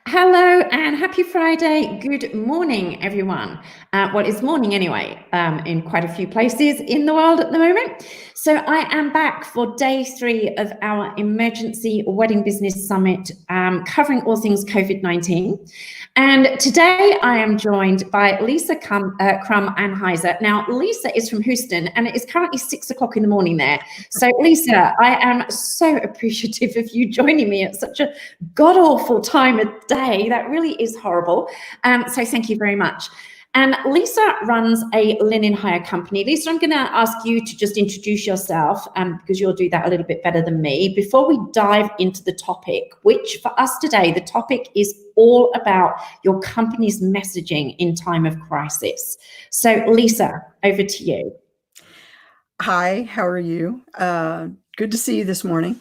Hello and happy Friday. Good morning, everyone. Well, it's morning anyway, in quite a few places in the world at the moment. So I am back for day 3 of our Emergency Wedding Business Summit, covering all things COVID-19. And today I am joined by Lisa Krumm Anhaiser. Now, Lisa is from Houston and it is currently 6 o'clock in the morning there. So Lisa, I am so appreciative of you joining me at such a god-awful time of day. That really is horrible. So thank you very much. And Lisa runs a linen hire company. Lisa, I'm going to ask you to just introduce yourself because you'll do that a little bit better than me before we dive into the topic, which for us today, the topic is all about your company's messaging in time of crisis. So Lisa, over to you. Hi, how are you? Good to see you this morning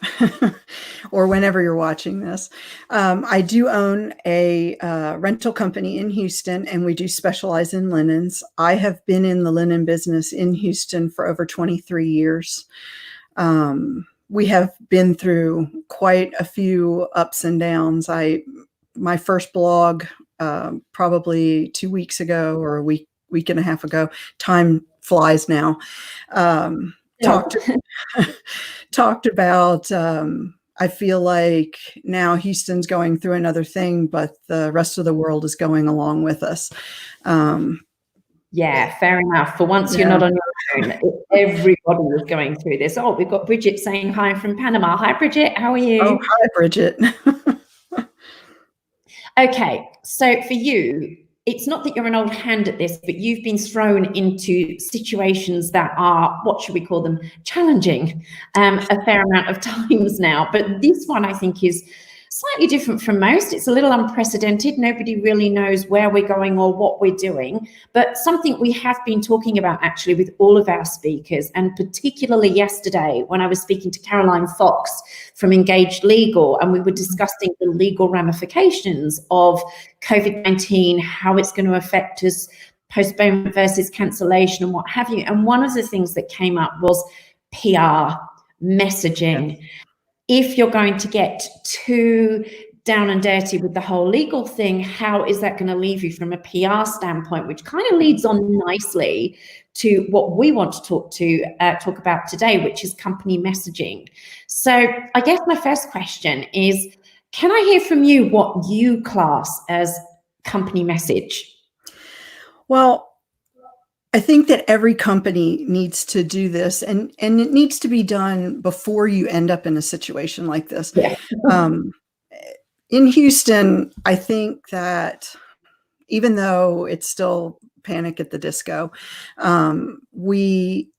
or whenever you're watching this. I do own a rental company in Houston and we do specialize in linens. I have been in the linen business in Houston for over 23 years. We have been through quite a few ups and downs. My first blog probably 2 weeks ago or a week and a half ago, time flies now, talked about, I feel like now Houston's going through another thing, but the rest of the world is going along with us. Yeah, fair enough. For once, you're not on your own. Everybody is going through this. Oh, we've got Bridget saying hi from Panama. Hi, Bridget. How are you? Oh, hi, Bridget. Okay, so for you, it's not that you're an old hand at this, but you've been thrown into situations that are, what should we call them, challenging a fair amount of times now. But this one, I think, is slightly different from most. It's a little unprecedented. Nobody really knows where we're going or what we're doing, but something we have been talking about actually with all of our speakers, and particularly yesterday when I was speaking to Caroline Fox from Engaged Legal, and we were discussing the legal ramifications of COVID-19, how it's going to affect us, postponement versus cancellation and what have you. And one of the things that came up was PR, messaging. Yes. If you're going to get too down and dirty with the whole legal thing, how is that going to leave you from a PR standpoint, which kind of leads on nicely to what we want to talk about today, which is company messaging. So I guess my first question is, can I hear from you what you class as company message? Well, I think that every company needs to do this, and it needs to be done before you end up in a situation like this. Yeah. In Houston, I think that even though it's still Panic at the Disco, we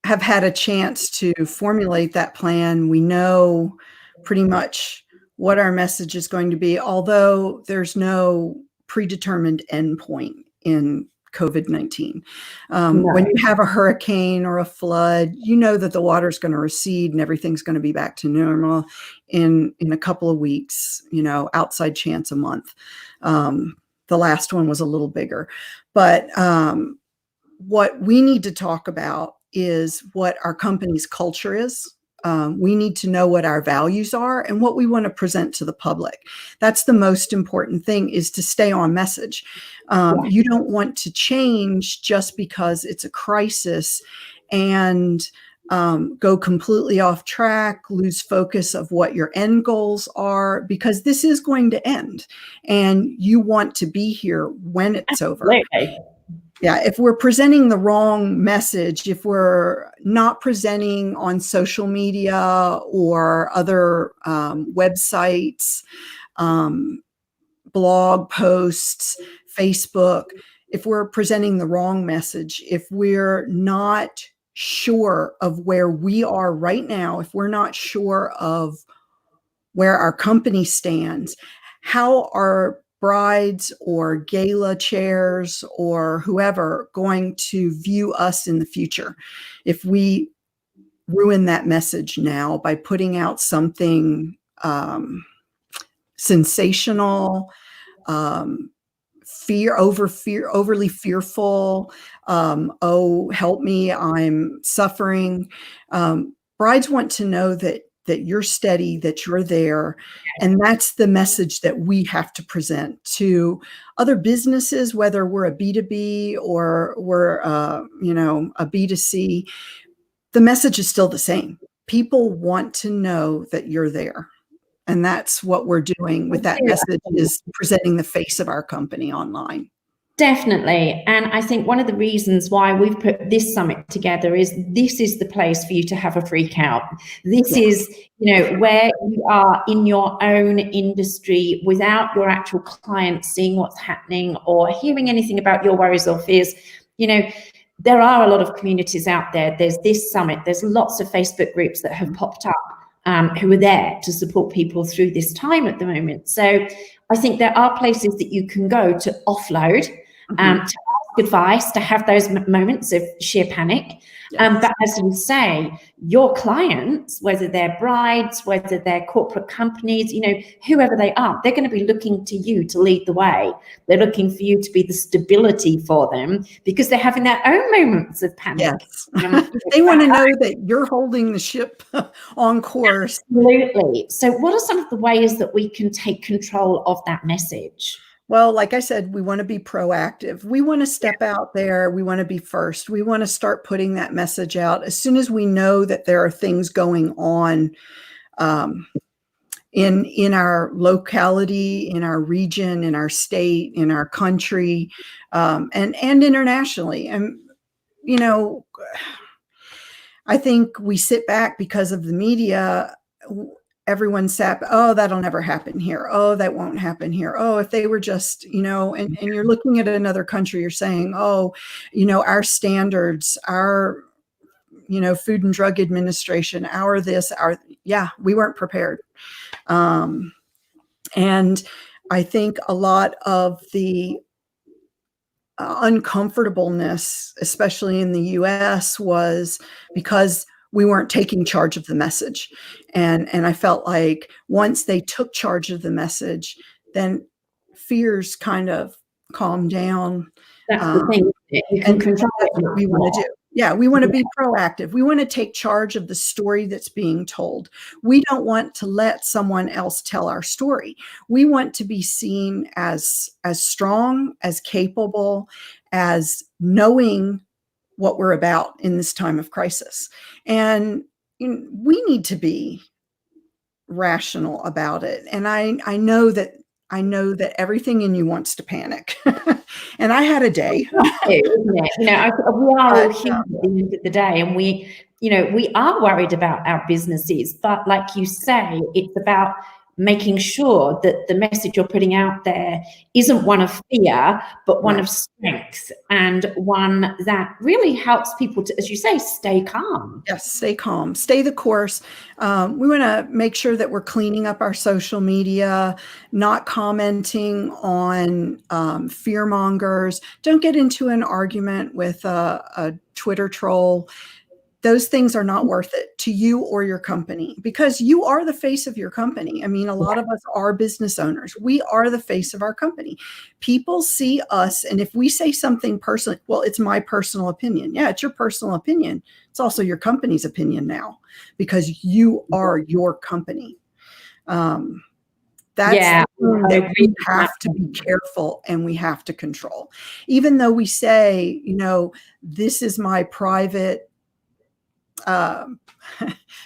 have had a chance to formulate that plan. We know pretty much what our message is going to be, although there's no predetermined endpoint in COVID-19. When you have a hurricane or a flood, you know that the water's going to recede and everything's going to be back to normal in a couple of weeks, outside chance a month. The last one was a little bigger. But what we need to talk about is what our company's culture is. We need to know what our values are and what we want to present to the public. That's the most important thing, is to stay on message. You don't want to change just because it's a crisis and go completely off track, lose focus of what your end goals are, because this is going to end and you want to be here when it's over. Yeah, if we're presenting the wrong message, if we're not presenting on social media or other websites, blog posts, Facebook, if we're presenting the wrong message, if we're not sure of where we are right now, if we're not sure of where our company stands, how are brides or gala chairs or whoever going to view us in the future if we ruin that message now by putting out something sensational, overly fearful, oh, help me, I'm suffering. Brides want to know that that you're steady, that you're there. And that's the message that we have to present to other businesses, whether we're a B2B or we're, a B2C. The message is still the same. People want to know that you're there. And that's what we're doing with that message, is presenting the face of our company online. Definitely. And I think one of the reasons why we've put this summit together is this is the place for you to have a freak out. This is, where you are in your own industry without your actual clients seeing what's happening or hearing anything about your worries or fears. There are a lot of communities out there. There's this summit. There's lots of Facebook groups that have popped up who are there to support people through this time at the moment. So I think there are places that you can go to offload, to ask advice, to have those moments of sheer panic. But as you say, your clients, whether they're brides, whether they're corporate companies, whoever they are, they're going to be looking to you to lead the way. They're looking for you to be the stability for them because they're having their own moments of panic. Yes. They want to know that you're holding the ship on course. Absolutely. So what are some of the ways that we can take control of that message? Well, like I said, we want to be proactive. We want to step out there. We want to be first. We want to start putting that message out as soon as we know that there are things going on in our locality, in our region, in our state, in our country, and internationally. And I think we sit back because of the media. Everyone sat, oh, that'll never happen here. Oh, that won't happen here. Oh, if they were just, and you're looking at another country, you're saying, oh, our standards, our, Food and Drug Administration, we weren't prepared. And I think a lot of the uncomfortableness, especially in the US, was because we weren't taking charge of the message. And I felt like once they took charge of the message, then fears kind of calmed down. That's the thing. You can control what we want to do. Yeah, we want to be proactive. We want to take charge of the story that's being told. We don't want to let someone else tell our story. We want to be seen as strong, as capable, as knowing what we're about in this time of crisis. And we need to be rational about it. And I know that everything in you wants to panic. And I had a day. Isn't it? We are all human at the end of the day, and we are worried about our businesses. But like you say, it's about making sure that the message you're putting out there isn't one of fear, but one of strength, and one that really helps people to, as you say, stay calm. Yes, stay calm, stay the course. We want to make sure that we're cleaning up our social media, not commenting on fear mongers. Don't get into an argument with a Twitter troll. Those things are not worth it to you or your company, because you are the face of your company. I mean, a lot of us are business owners. We are the face of our company. People see us, and if we say something personally, well, it's my personal opinion. Yeah, it's your personal opinion. It's also your company's opinion now, because you are your company. That's that we have to be careful and we have to control. Even though we say, this is my private,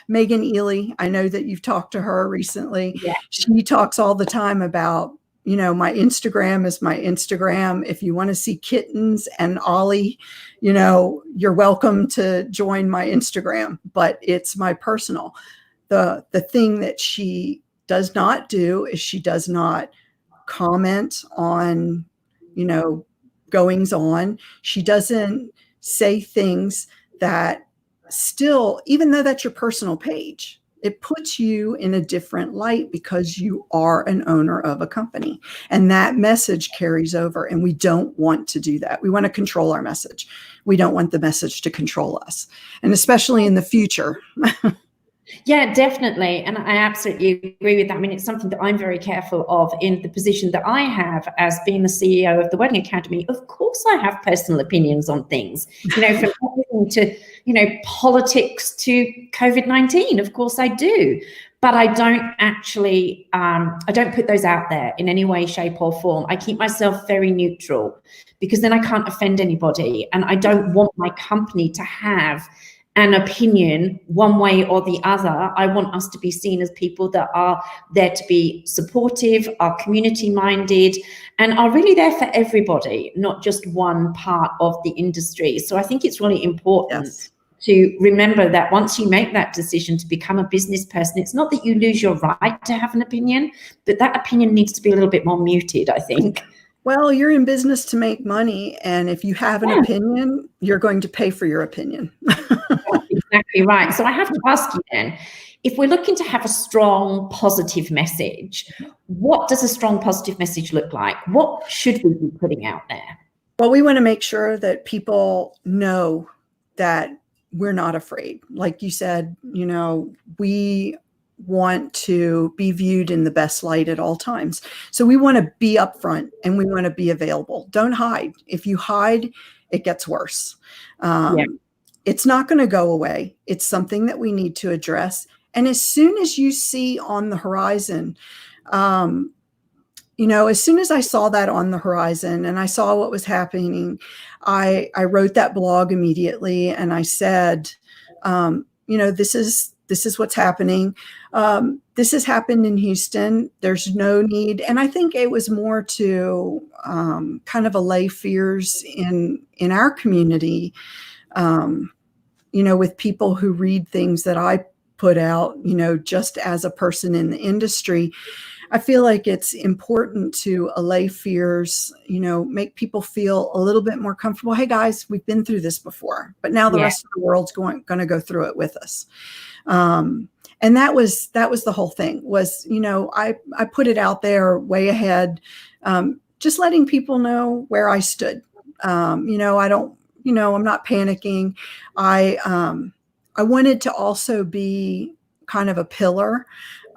Megan Ely, I know that you've talked to her recently. Yeah. She talks all the time about, my Instagram is my Instagram. If you want to see kittens and Ollie, you're welcome to join my Instagram, but it's my personal. The thing that she does not do is she does not comment on, goings on. She doesn't say things that still, even though that's your personal page, it puts you in a different light because you are an owner of a company, and that message carries over, and we don't want to do that. We want to control our message. We don't want the message to control us, and especially in the future. Yeah, definitely. And I absolutely agree with that. I mean, it's something that I'm very careful of in the position that I have as being the CEO of the Wedding Academy. Of course, I have personal opinions on things, from everything politics to COVID-19. Of course I do. But I don't actually, I don't put those out there in any way, shape or form. I keep myself very neutral because then I can't offend anybody. And I don't want my company to have an opinion one way or the other. I want us to be seen as people that are there to be supportive, are community minded, and are really there for everybody, not just one part of the industry. So I think it's really important. Yes. To remember that once you make that decision to become a business person, it's not that you lose your right to have an opinion, but that opinion needs to be a little bit more muted, I think. Well, you're in business to make money. And if you have an opinion, you're going to pay for your opinion. Exactly right. So I have to ask you then, if we're looking to have a strong, positive message, what does a strong, positive message look like? What should we be putting out there? Well, we want to make sure that people know that we're not afraid. Like you said, we want to be viewed in the best light at all times. So we want to be upfront and we want to be available. Don't hide. If you hide, it gets worse. It's not going to go away. It's something that we need to address. And as soon as you see on the horizon, as soon as I saw that on the horizon and I saw what was happening, I wrote that blog immediately and I said, this is what's happening. This has happened in Houston. There's no need. And I think it was more to kind of allay fears in our community, with people who read things that I put out, just as a person in the industry. I feel like it's important to allay fears, make people feel a little bit more comfortable. Hey guys, we've been through this before, but now the rest of the world's going to go through it with us. And that was the whole thing was, I put it out there way ahead, just letting people know where I stood. I'm not panicking. I wanted to also be kind of a pillar.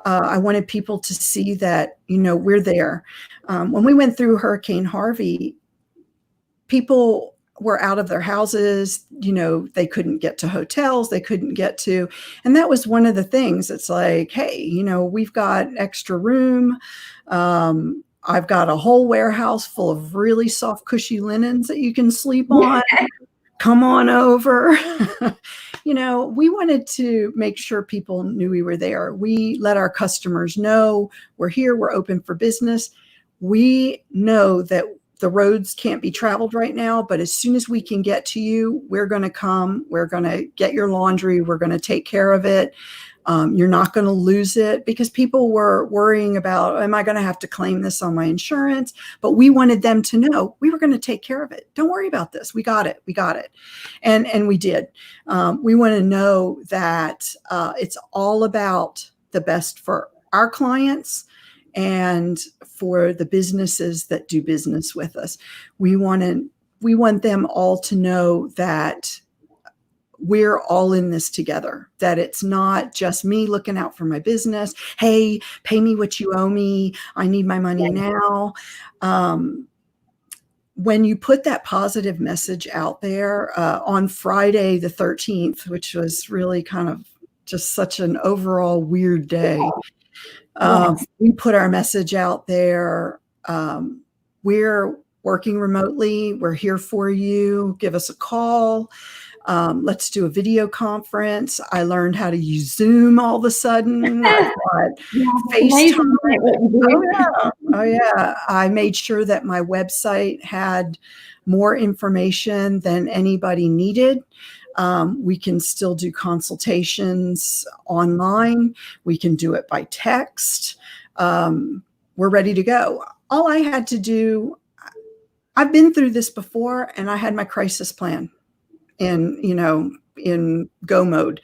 I wanted people to see that, we're there. When we went through Hurricane Harvey, people were out of their houses, they couldn't get to hotels, and that was one of the things. It's like, hey, we've got extra room. I've got a whole warehouse full of really soft, cushy linens that you can sleep on. Come on over. We wanted to make sure people knew we were there. We let our customers know we're here, we're open for business. We know that the roads can't be traveled right now, but as soon as we can get to you, we're going to come, we're going to get your laundry, we're going to take care of it. You're not going to lose it, because people were worrying about, am I going to have to claim this on my insurance? But we wanted them to know we were going to take care of it. Don't worry about this. We got it. And we did. We want to know that it's all about the best for our clients and for the businesses that do business with us. We want them all to know that we're all in this together, that it's not just me looking out for my business. Hey, pay me what you owe me. I need my money now. When you put that positive message out there on Friday, the 13th, which was really kind of just such an overall weird day, we put our message out there. We're working remotely. We're here for you. Give us a call. Let's do a video conference. I learned how to use Zoom all of a sudden. I've got FaceTime. Oh yeah. I made sure that my website had more information than anybody needed. We can still do consultations online. We can do it by text. We're ready to go. All I had to do, I've been through this before, and I had my crisis plan in go mode.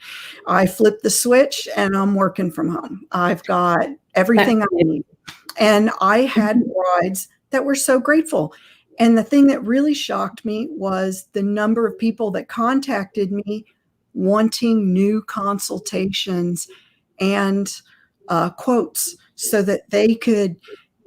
I flipped the switch and I'm working from home. I've got everything I need. And I had brides that were so grateful. And the thing that really shocked me was the number of people that contacted me wanting new consultations and quotes so that they could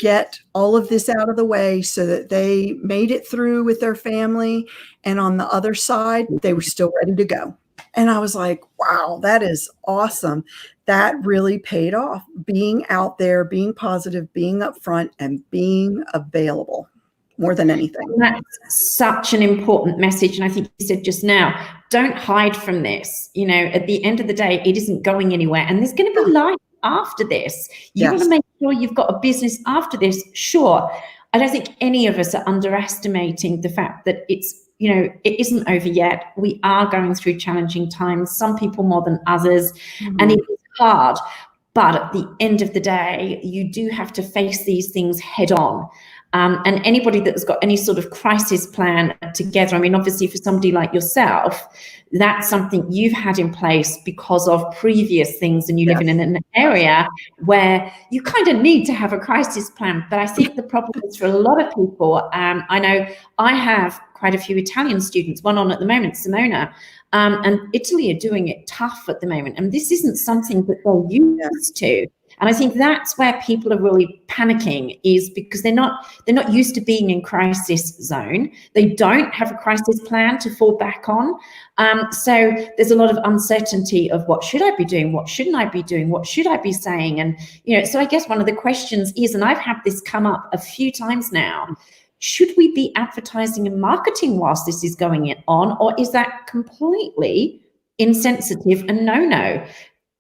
get all of this out of the way, so that they made it through with their family. And on the other side, they were still ready to go. And I was like, wow, that is awesome. That really paid off. Being out there, being positive, being upfront, and being available more than anything. And that's such an important message. And I think you said just now, don't hide from this. You know, at the end of the day, it isn't going anywhere. And there's going to be life after this. You want to make sure you've got a business after this. Sure. I don't think any of us are underestimating the fact that it's, you know, it isn't over yet. We are going through challenging times, some people more than others, and it is hard. But at the end of the day, you do have to face these things head on. And anybody that's got any sort of crisis plan together, I mean, obviously for somebody like yourself, that's something you've had in place because of previous things, and you live in an area where you kind of need to have a crisis plan. But I think the problem is for a lot of people, I know I have quite a few Italian students, one on at the moment, Simona, and Italy are doing it tough at the moment. And this isn't something that they're used to. And I think that's where people are really panicking, is because they're not used to being in crisis zone. They don't have a crisis plan to fall back on. So there's a lot of uncertainty of what should I be doing? What shouldn't I be doing? What should I be saying? And, you know, so I guess one of the questions is, and I've had this come up a few times now, should we be advertising and marketing whilst this is going on, or is that completely insensitive and no?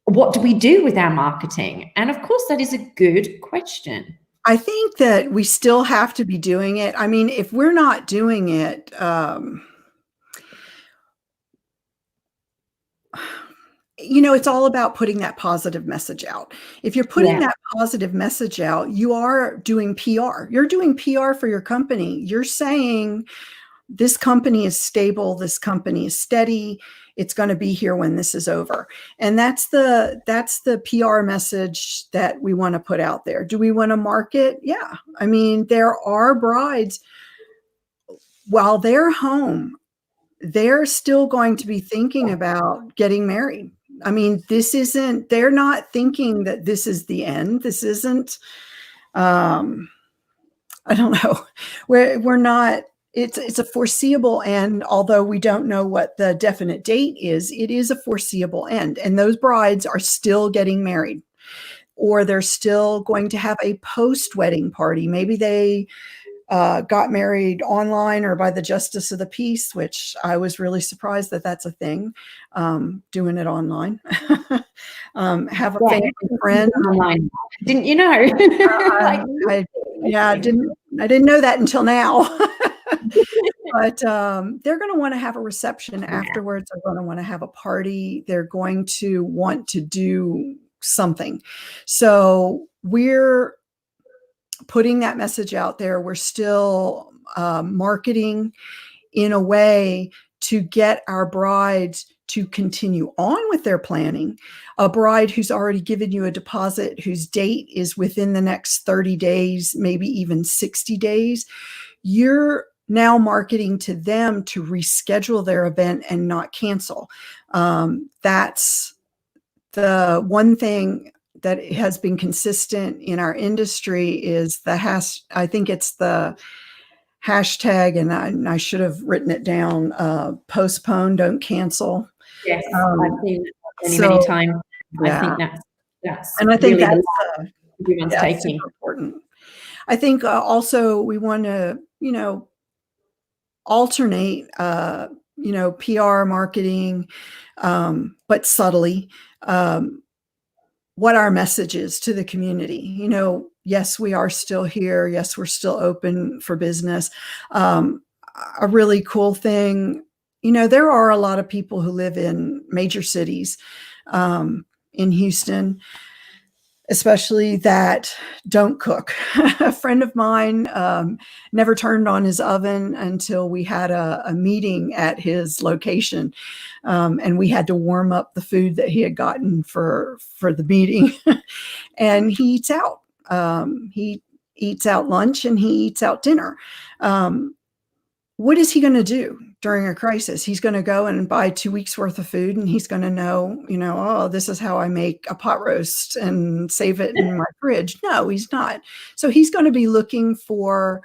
What do we do with our marketing? And of course, that is a good question. I think that we still have to be doing it. I mean, if we're not doing it, you know, it's all about putting that positive message out. If you're putting that positive message out, you are doing PR. You're doing PR for your company. You're saying this company is stable. This company is steady. It's going to be here when this is over. And that's the PR message that we want to put out there. Do we want to market? Yeah. I mean, there are brides, while they're home, they're still going to be thinking about getting married. I mean, they're not thinking that this is the end. This isn't, I don't know, we're not, it's a foreseeable end, although we don't know what the definite date is. It is a foreseeable end. And those brides are still getting married, or they're still going to have a post-wedding party. Maybe they got married online or by the justice of the peace, which I was really surprised that that's a thing, doing it online. Have a family friend. Online. Didn't you know? I didn't know that until now. But they're going to want to have a reception afterwards. They're going to want to have a party. They're going to want to do something. So we're putting that message out there. We're still marketing in a way to get our brides to continue on with their planning. A bride who's already given you a deposit, whose date is within the next 30 days, maybe even 60 days, you're now marketing to them to reschedule their event and not cancel. That's the one thing that has been consistent in our industry is I think it's the hashtag, and I should have written it down, postpone, don't cancel. Yes, I've seen that many times. I think that's and I think really that's everyone's taking. super important. I think also we want to, alternate, PR marketing, but subtly, what our message is to the community. Yes, we are still here. Yes, we're still open for business. A really cool thing, there are a lot of people who live in major cities, in Houston, especially, that don't cook. A friend of mine never turned on his oven until we had a meeting at his location, and we had to warm up the food that he had gotten for the meeting. And he eats out. He eats out lunch and he eats out dinner. What is he going to do during a crisis? He's going to go and buy 2 weeks worth of food, and he's going to know, oh, this is how I make a pot roast and save it in my fridge. No, he's not. So he's going to be looking for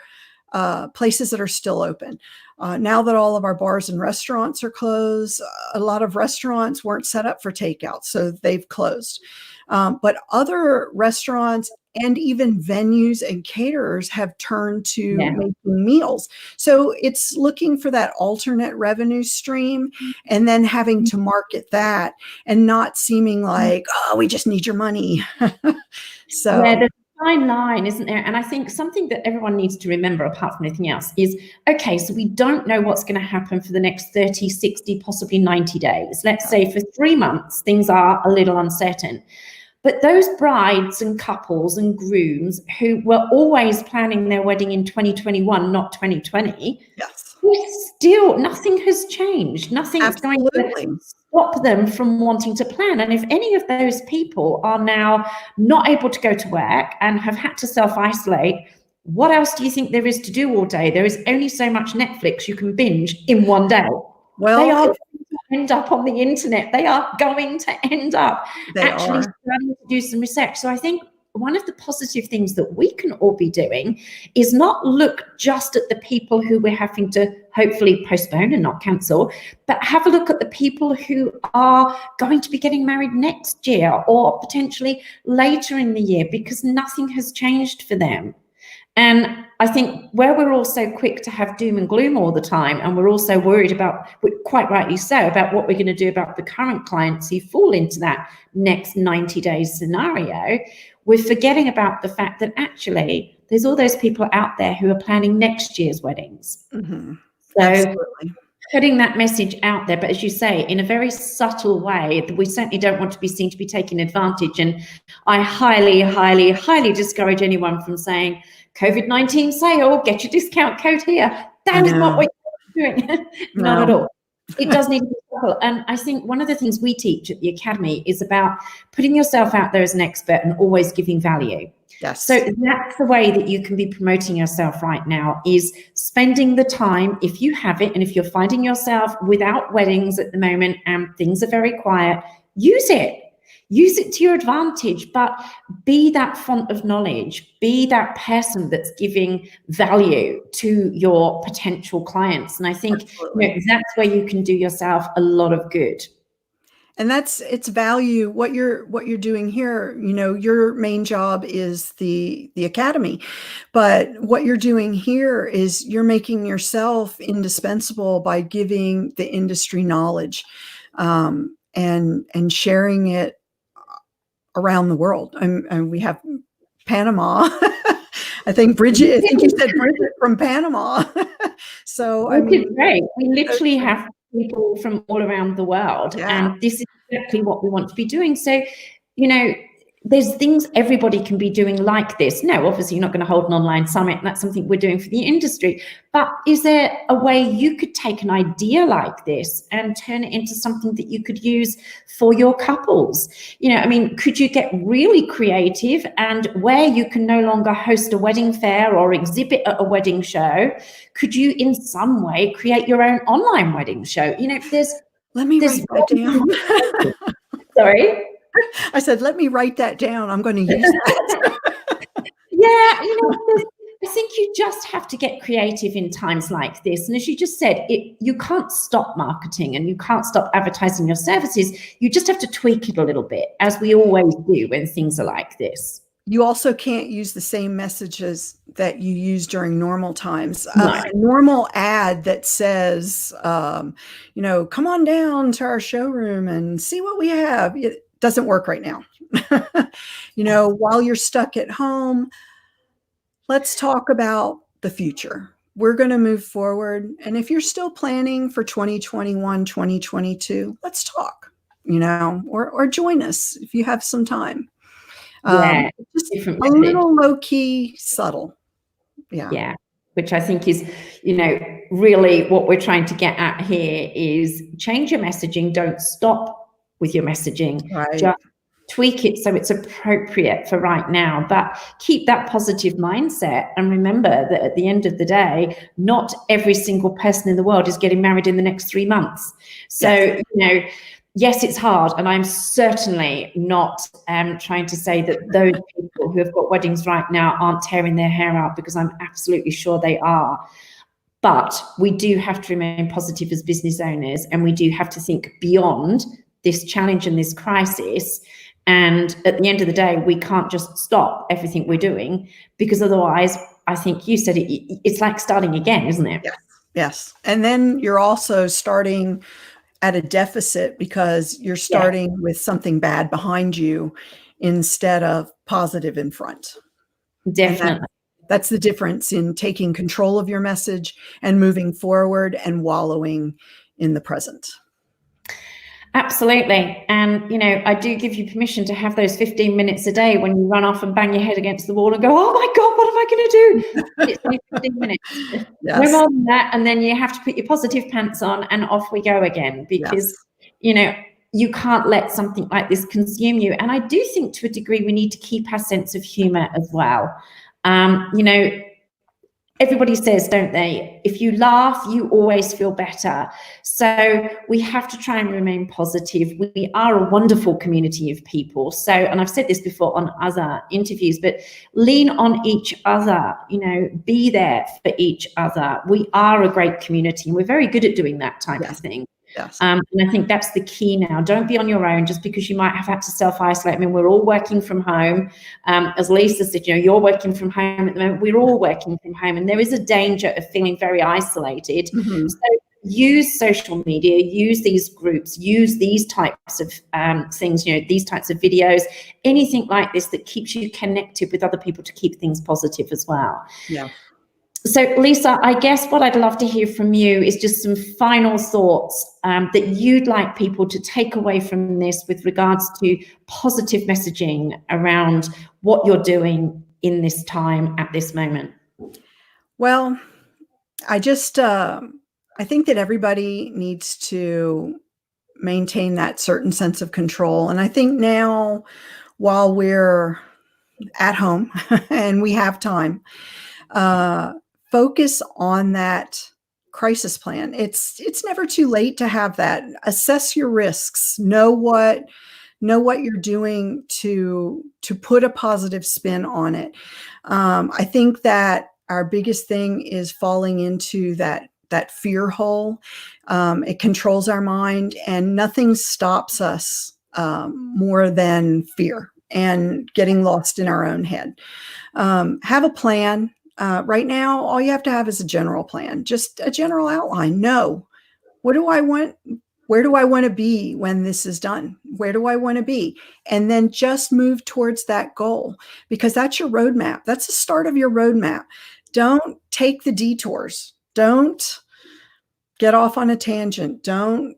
places that are still open. Now that all of our bars and restaurants are closed, a lot of restaurants weren't set up for takeout, so they've closed. But other restaurants and even venues and caterers have turned to making meals. So it's looking for that alternate revenue stream and then having to market that and not seeming like, oh, we just need your money. So there's a fine line, isn't there? And I think something that everyone needs to remember, apart from anything else, is, okay, so we don't know what's going to happen for the next 30, 60, possibly 90 days. Let's say for 3 months, things are a little uncertain. But those brides and couples and grooms who were always planning their wedding in 2021, not 2020, still, nothing has changed. Nothing's going to stop them from wanting to plan. And if any of those people are now not able to go to work and have had to self-isolate, what else do you think there is to do all day? There is only so much Netflix you can binge in one day. Well, they are going to end up on the internet. They are going to end up actually starting to do some research. So I think one of the positive things that we can all be doing is not look just at the people who we're having to hopefully postpone and not cancel, but have a look at the people who are going to be getting married next year or potentially later in the year, because nothing has changed for them. And I think where we're all so quick to have doom and gloom all the time, and we're also worried about, quite rightly so, about what we're going to do about the current clients who fall into that next 90 days scenario, we're forgetting about the fact that actually there's all those people out there who are planning next year's weddings. So absolutely. Putting that message out there, but as you say, in a very subtle way, we certainly don't want to be seen to be taking advantage. And I highly, highly, highly discourage anyone from saying, COVID-19 sale, get your discount code here. That is not what you're doing. Not at all. It does need to be subtle. And I think one of the things we teach at the Academy is about putting yourself out there as an expert and always giving value. So that's the way that you can be promoting yourself right now, is spending the time, if you have it, and if you're finding yourself without weddings at the moment and things are very quiet, use it. Use it to your advantage, but be that font of knowledge, be that person that's giving value to your potential clients. And I think that's where you can do yourself a lot of good. And it's value. What you're doing here, your main job is the Academy, but what you're doing here is you're making yourself indispensable by giving the industry knowledge, and sharing it around the world. And we have Panama. I think you said Bridget from Panama. So I mean, great. We literally have people from all around the world, and this is exactly what we want to be doing. So, there's things everybody can be doing like this. No, obviously you're not going to hold an online summit. That's something we're doing for the industry. But is there a way you could take an idea like this and turn it into something that you could use for your couples? Could you get really creative, and where you can no longer host a wedding fair or exhibit at a wedding show, could you in some way create your own online wedding show? Let me write that down. Sorry? I said, let me write that down. I'm going to use that. I think you just have to get creative in times like this. And as you just said, you can't stop marketing and you can't stop advertising your services. You just have to tweak it a little bit, as we always do when things are like this. You also can't use the same messages that you use during normal times. A normal ad that says, come on down to our showroom and see what we have. It doesn't work right now. While you're stuck at home, let's talk about the future. We're going to move forward. And if you're still planning for 2021, 2022, let's talk, or join us if you have some time. Just a little low key, subtle. Yeah. Which I think is, really what we're trying to get at here is change your messaging. Don't stop with your messaging. Just tweak it so it's appropriate for right now, but keep that positive mindset. And remember that at the end of the day, not every single person in the world is getting married in the next 3 months. So, yes, it's hard, and I'm certainly not trying to say that those people who have got weddings right now aren't tearing their hair out, because I'm absolutely sure they are. But we do have to remain positive as business owners, and we do have to think beyond this challenge and this crisis. And at the end of the day, we can't just stop everything we're doing, because otherwise, I think you said it's like starting again, isn't it? Yes. Yes. And then you're also starting at a deficit, because you're starting with something bad behind you instead of positive in front. Definitely. That's the difference in taking control of your message and moving forward and wallowing in the present. Absolutely. And, you know, I do give you permission to have those 15 minutes a day when you run off and bang your head against the wall and go, oh my God, what am I going to do? It's only 15 minutes. Yes. No more than that. And then you have to put your positive pants on and off we go again, because, you know, you can't let something like this consume you. And I do think to a degree we need to keep our sense of humor as well. You know, everybody says, don't they, if you laugh, you always feel better. So we have to try and remain positive. We are a wonderful community of people. So, and I've said this before on other interviews, but lean on each other, you know, be there for each other. We are a great community, and we're very good at doing that type of thing. Yes. And I think that's the key now. Don't be on your own just because you might have had to self-isolate. I mean, we're all working from home. As Lisa said, you know, you're working from home at the moment. We're all working from home, and there is a danger of feeling very isolated. Mm-hmm. So use social media, use these groups, use these types of things, you know, these types of videos, anything like this that keeps you connected with other people to keep things positive as well. Yeah. So, Lisa, I guess what I'd love to hear from you is just some final thoughts that you'd like people to take away from this with regards to positive messaging around what you're doing in this time at this moment. Well, I just, I think that everybody needs to maintain that certain sense of control. And I think now, while we're at home and we have time, focus on that crisis plan. It's never too late to have that. Assess your risks. Know what you're doing to put a positive spin on it. I think that our biggest thing is falling into that fear hole. It controls our mind, and nothing stops us more than fear and getting lost in our own head. Have a plan. Right now, all you have to have is a general plan, just a general outline. No, what do I want? Where do I want to be when this is done? Where do I want to be? And then just move towards that goal, because that's your roadmap. That's the start of your roadmap. Don't take the detours. Don't get off on a tangent. Don't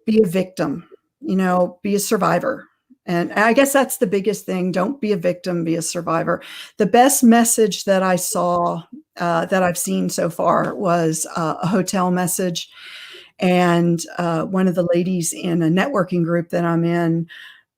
be a victim, you know, be a survivor. And I guess that's the biggest thing. Don't be a victim, be a survivor. The best message that I saw, that I've seen so far, was a hotel message. And one of the ladies in a networking group that I'm in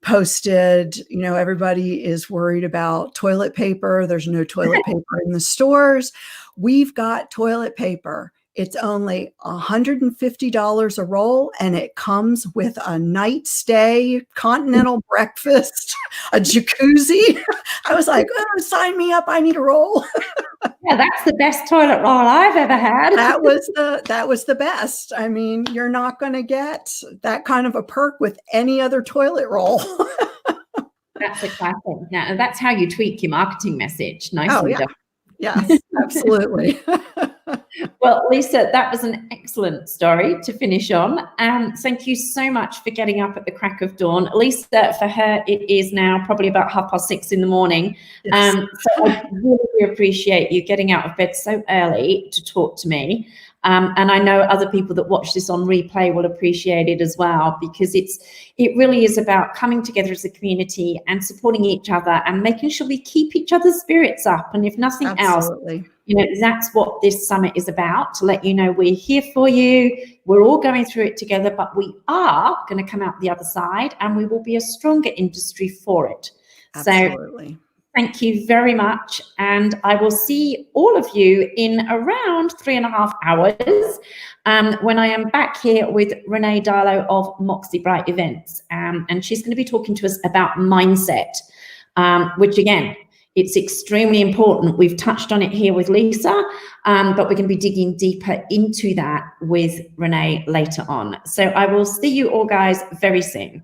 posted, you know, everybody is worried about toilet paper. There's no toilet paper in the stores. We've got toilet paper. It's only $150 a roll, and it comes with a night stay, continental breakfast, a jacuzzi. I was like, oh, sign me up. I need a roll. Yeah, that's the best toilet roll I've ever had. That was the best. I mean, you're not going to get that kind of a perk with any other toilet roll. That's a classic. Now, that's how you tweak your marketing message. Nicely done. Yes, absolutely. Well, Lisa, that was an excellent story to finish on. Thank you so much for getting up at the crack of dawn. Lisa, for her, it is now probably about 6:30 in the morning. Yes. So I really appreciate you getting out of bed so early to talk to me. And I know other people that watch this on replay will appreciate it as well, because it really is about coming together as a community and supporting each other and making sure we keep each other's spirits up. And if nothing else, you know, that's what this summit is about, to let you know we're here for you. We're all going through it together, but we are going to come out the other side, and we will be a stronger industry for it. Absolutely. So Thank you very much. And I will see all of you in around 3.5 hours when I am back here with Renee Darlow of Moxie Bright Events. And she's going to be talking to us about mindset, which again, it's extremely important. We've touched on it here with Lisa, but we're going to be digging deeper into that with Renee later on. So I will see you all guys very soon.